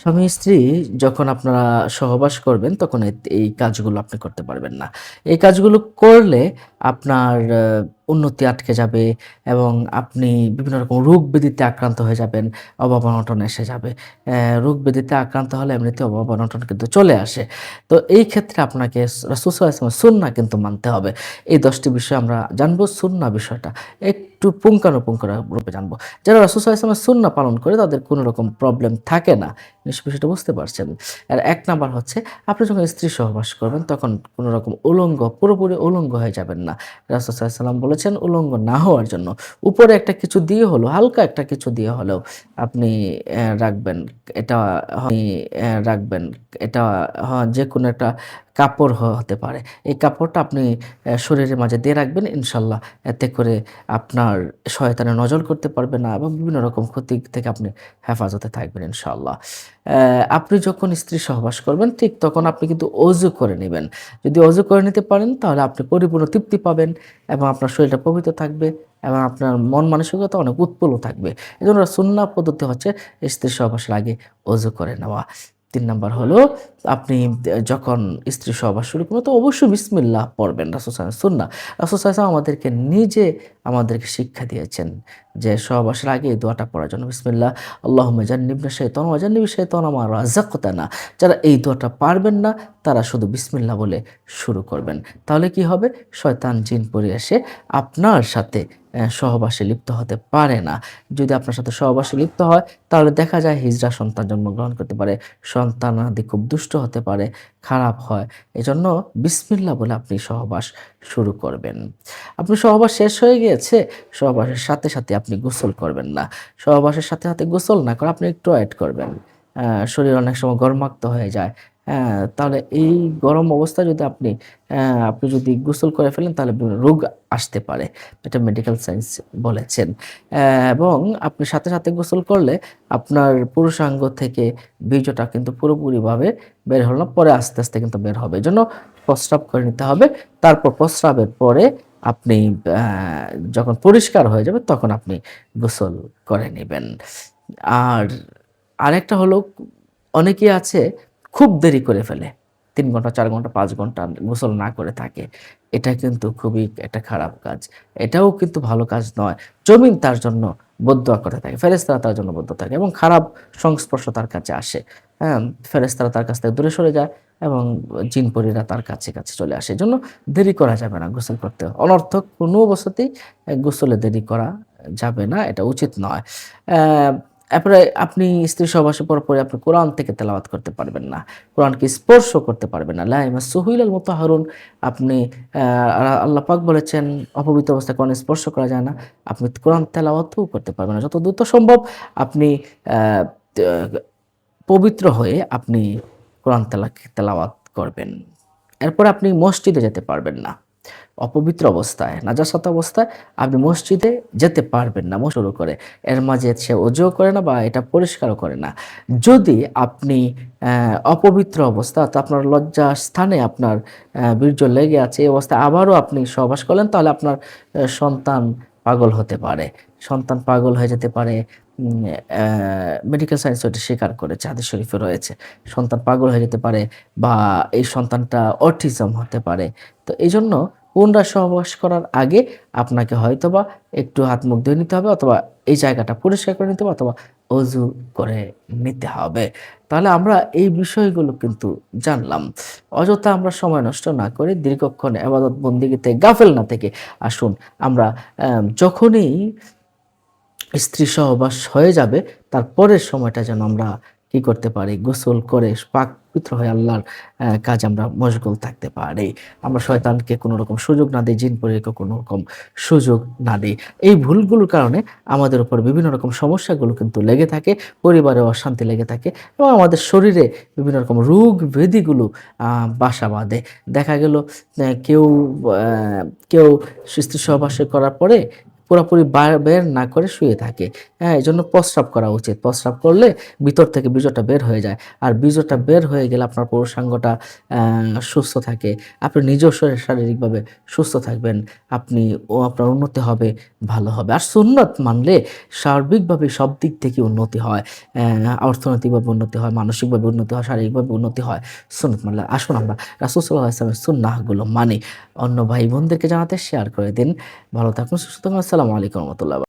স্বামী স্ত্রী যখন আপনারা সহবাস করবেন তখন এই কাজগুলো আপনি করতে পারবেন না। এই কাজগুলো করলে আপনার উন্নতি আটকে যাবে এবং আপনি বিভিন্ন রকম রোগ ব্যাধিতে আক্রান্ত হয়ে যাবেন, অভাব-অনটন এসে যাবে। রোগ ব্যাধিতে আক্রান্ত হলে এমনিতে অভাব-অনটন কিন্তু চলে আসে। তো এই ক্ষেত্রে আপনাকে রাসূল সাল্লাল্লাহু আলাইহি ওয়াসাল্লাম সুন্নাহ কিন্তু মানতে হবে। এই ১০ টি বিষয় আমরা জানবো, সুন্নাহ বিষয়টা একটু পুঙ্খানুপুঙ্খ রূপে জানবো। যারা রাসূল সাল্লাল্লাহু আলাইহি ওয়াসাল্লামের সুন্নাহ পালন করে তাদের কোনো রকম প্রবলেম থাকে না। বিষয়টা বুঝতে পারছেন। আর ১ নাম্বার হচ্ছে আপনি যখন স্ত্রী সহবাস করবেন তখন কোন রকম উলঙ্গ, পুরোপুরি উলঙ্গ হয়ে যাবেন না। রাসূল সাল্লাল্লাহু আলাইহি ওয়াসাল্লাম বলেছেন উলঙ্গ না হওয়ার জন্য উপরে একটা কিছু দিয়ে হলেও, হালকা একটা কিছু দিয়ে হলেও আপনি রাখবেন। এটা রাখবেন। এটা যেকোনো একটা কাপড় হতে পারে। এই কাপড়টা আপনি শরীরের মাঝে দিয়ে রাখবেন ইনশাআল্লাহ। এতে করে আপনার শয়তানে নজর করতে পারবে না এবং বিভিন্ন রকম ক্ষতি থেকে আপনি হেফাজতে থাকবেন ইনশাআল্লাহ। আপনি যখন স্ত্রী সহবাস করবেন ঠিক তখন আপনি কিন্তু অজু করে নিবেন। যদি অজু করে নিতে পারেন তাহলে আপনি পরিপূর্ণ তৃপ্তি পাবেন এবং আপনার শরীরটা পবিত্র থাকবে এবং আপনার মন মানসিকতা অনেক উৎফুল্ল থাকবে। এজন্য সুন্নাহ পদ্ধতি হচ্ছে স্ত্রী সহবাসের আগে অজু করে নেওয়া। ৩ নাম্বার হলো আপনি যখন স্ত্রী সহবাস শুরু করবেন তো অবশ্যই বিসমিল্লাহ পড়বেন। রাসূল সাল্লাল্লাহু আলাইহি সুন্নাহ। রাসূল সাল্লাল্লাহু আলাইহি আমাদেরকে নিজে আমাদেরকে শিক্ষা দিয়েছেন যে সহবাসের আগে এই দোয়াটা পড়ার জন্য বিসমিল্লাহ আল্লাহুম্মা জান্নিবনা শাইতান ওয়া জান্নিবিশ শাইতানা মা রাযাকতানা। যারা এই দোয়াটা পারবেন না তারা শুধু বিসমিল্লাহ বলে শুরু করবেন। তাহলে কি হবে? শয়তান জিন পড়ে এসে আপনার সাথে সহবাসে লিপ্ত হতে পারে না। যদি আপনার সাথে সহবাসে লিপ্ত হয় তাহলে দেখা যায় হিজড়া সন্তান জন্মগ্রহণ করতে পারে। সন্তানাদি খুব দুষ্ট হতে পারে, খারাপ হয়। এজন্য বিসমিল্লাহ বলে আপনি সহবাস শুরু করবেন। আপনার সহবাস শেষ হয়ে গিয়েছে, সহবাসের সাথে, সাথে আপনি গোসল করবেন না। সহবাসের সাথে, সাথে গোসল না করে আপনি একটু ওয়েট করবেন। শরীর অনেক সময় গরমাক্ত হয়ে যায়। তাহলে এই গরম অবস্থায় যদি আপনি যদি গোসল করে ফেলেন তাহলে রোগ আসতে পারে। এটা মেডিকেল সায়েন্স বলেছেন। এবং আপনি সাথে, সাথে গোসল করলে আপনার পুরুষাঙ্গ থেকে বীর্যটা কিন্তু পুরোপুরিভাবে বের হলো না। পরে আস্তে, আস্তে কিন্তু বের হবে। এজন্য প্রস্রাব করে নিতে হবে। তারপর প্রস্রাবের পরে আপনি আ যখন পরিষ্কার হয়ে যাবে তখন আপনি গোসল করে নিবেন। আর আরেকটা হলো অনেকেই আছে খুব দেরি করে ফেলে। ৩ ঘন্টা, ৪ ঘন্টা, ৫ ঘন্টা গোসল না করে থাকে। এটা কিন্তু খুবই একটা খারাপ কাজ। এটাও কিন্তু ভালো কাজ নয়। জমিন তার জন্য বদদোয়া করতে থাকে। ফেরেশতারা তার জন্য বদদোয়া থাকে এবং খারাপ সংস্পর্শ তার কাছে আসে। হ্যাঁ? ফেরেশতারা তার কাছ থেকে দূরে সরে যায় এবং জিন-পরীরা তার কাছে, কাছে চলে আসে। এজন্য দেরি করা যাবে না গোসল করতে। অনর্থক কোনো অবস্থাতেই গোসলে দেরি করা যাবে না। এটা উচিত নয়। অ্যা এরপরে আপনি স্ত্রী সহবাসের পরপরই আপনি কোরআন থেকে তেলাওয়াত করতে পারবেন না। কোরআনকে স্পর্শ করতে পারবেন না। লা ইয়ামাসসুহু ইল্লাল মুতাহহারুন। আপনি আল্লাহ পাক বলেছেন অপবিত্র অবস্থায় কোরআন স্পর্শ করা যায় না। আপনি কোরআন তেলাওয়াতও করতে পারবেন না। যত দ্রুত সম্ভব আপনি অ্যা ত পবিত্র হয়ে আপনি কোরআন তেলাওয়াত করবেন। এরপরে আপনি মসজিদে যেতে পারবেন না। অপবিত্র অবস্থায়, নাজাসাত অবস্থায় আপনি মসজিদে যেতে পারবেন না শুরু করে। এর মাঝে সে অজুও করে না বা এটা পরিষ্কারও করে না। যদি আপনি অপবিত্র অবস্থা অর্থাৎ আপনার লজ্জা স্থানে আপনার বীর্য লেগে আছে, এই অবস্থায় আবারও আপনি সহবাস করলেন তাহলে আপনার সন্তান পাগল হতে পারে। সন্তান পাগল হয়ে যেতে পারে। মেডিকেল সায়েন্স ওটা স্বীকার করেছে, হাদিস শরীফে রয়েছে। সন্তান পাগল হয়ে যেতে পারে বা এই সন্তানটা অটিজম হতে পারে। তো এইজন্য পুনরায় সহবাস করার আগে আপনাকে হয়তোবা একটু হাত মুখ ধুয়ে নিতে হবে অথবা এই জায়গাটা পরিষ্কার করে নিতে হবে অথবা অজু করে নিতে হবে। তাহলে আমরা এই বিষয়গুলো কিন্তু জানলাম। অযথা আমরা সময় নষ্ট না করে দীর্ঘক্ষণ ইবাদত বন্দেগীতে গাফেল না থেকে আসুন আমরা যখনই স্ত্রী সহবাস হয়ে যাবে তার পরের সময়টা যেন আমরা কি করতে পারি? গোসল করে পাক-পবিত্র হয়ে আল্লাহর কাজে আমরা মশগুল থাকতে পারি। আমরা শয়তানকে কোনো রকম সুযোগ না দেই, জিন-পরীকে কোনো রকম সুযোগ না দেই। এই ভুলগুলোর কারণে আমাদের উপর বিভিন্ন রকম সমস্যাগুলো কিন্তু লেগে থাকে, পরিবারে অশান্তি লেগে থাকে এবং আমাদের শরীরে বিভিন্ন রকম রোগ ব্যাধিগুলো বাসা বাঁধে। দেখা গেল কেউ কেউ স্ত্রী সহবাস করার পরে পুরাপুরি বের না করে শুয়ে থাকে। হ্যাঁ? এজন্য প্রস্রাব করা উচিত। প্রস্রাব করলে ভিতর থেকে বীর্যটা বের হয়ে যায়। আর বীর্যটা বের হয়ে গেলে আপনার পুরুষাঙ্গটা সুস্থ থাকে। আপনি নিজেও শারীরিকভাবে সুস্থ থাকবেন। আপনার উন্নতি হবে, ভালো হবে। আর সুন্নত মানলে সার্বিকভাবে সব দিক থেকে উন্নতি হয়। অর্থনৈতিকভাবে উন্নতি হয়, মানসিকভাবে উন্নতি হয়, শারীরিকভাবে উন্নতি হয়। সুন্নত মানলে আসুন আমরা রাসূল সাল্লাল্লাহু আলাইহি ওয়াসাল্লামের সুন্নাহগুলো মানি। অন্য ভাই বোনদেরকে জানাতে শেয়ার করে দিন। ভালো থাকুন, সুস্থ থাকুন। আসসালামু আলাইকুম ওয়া রাহমাতুল্লাহ।